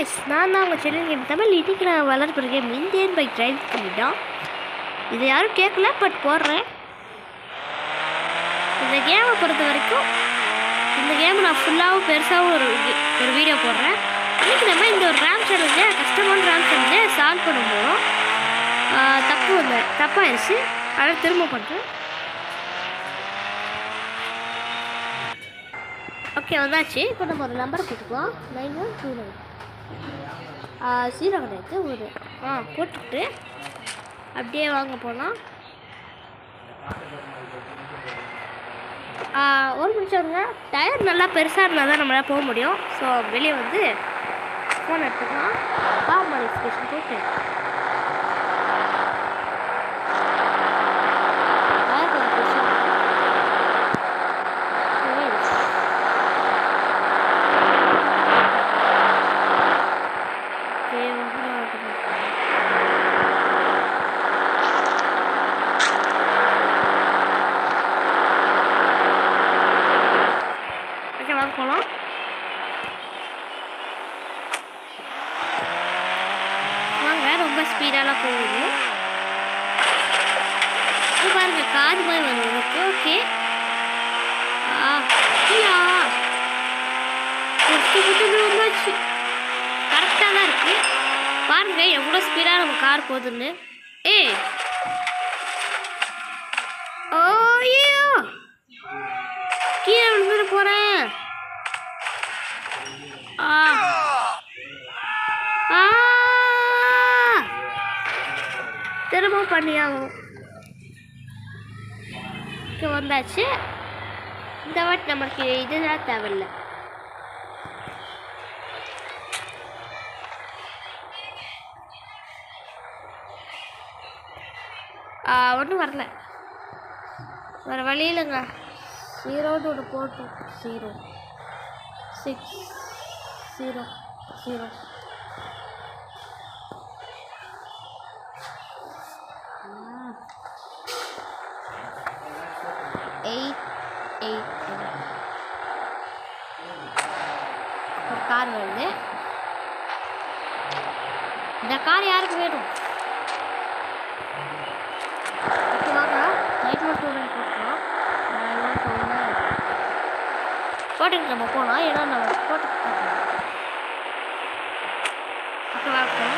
Guys, நான் தான் உங்கள் சேனல் கேம் தமிழ். இன்றைக்கி நான் வளர்ப்பு கேம் இந்தியன் பைக் டிரைவ் பண்ணிட்டோம். இதை யாரும் கேட்கல, பட் போடுறேன். இந்த கேமை பொறுத்த வரைக்கும் இந்த கேம் நான் ஃபுல்லாகவும் பெருசாகவும் ஒரு வீடியோ போடுறேன். இன்றைக்கி நம்ம இந்த ஒரு ரேம் சேலஞ்சை கஷ்டமான ரேம் சேலஞ்சை சால்வ் பண்ண போகிறோம். தப்பாகிடுச்சு, அதை திரும்ப பண்ணுறேன். ஓகே, வந்தாச்சு. இப்போ நம்ம ஒரு நம்பர் போட்டுக்கலாம். 9129 0 கிடையாது ஒரு போட்டுட்டு அப்படியே வாங்க போகலாம். ஒரு நிமிஷம் இருங்க. டயர் நல்லா பெருசாக இருந்தால் தான் நம்மளால் போக முடியும். ஸோ வெளியே வந்து ஃபோன் எடுத்துக்கலாம். கார் மாடிஃபிகேஷன் போட்டு போகலாம். வாங்க, ரொம்ப ஸ்பீடாலாம் போகுது. பாருங்க, கார் மாதிரி வருது. ஓகே, வந்தாச்சு. கரெக்டாக தான் இருக்கு. பாருங்க எவ்வளோ ஸ்பீடாக நம்ம கார் போகுதுன்னு. கீழே விழுந்துட்டு போகிறேன். திரும்ப பண்ணியாகும். வந்தாச்சு. இந்த வாட்டி நமக்கு இதுதான் தேவையில்லை. ஒன்றும் வரல, வேறு வழி இல்லைங்க. 0ன்னு ஒன்று போட்டு 0 6 0 0 8 8 ஒரு கார் வருது. இந்த கார் யாருக்கு வேணும்? வாங்க, லைட் மட்டும் போட்டுக்கலாம். போட்டுக்கிட்டு நம்ம போகலாம். ஏன்னா நம்ம போட்டு பார்க்கலாம்.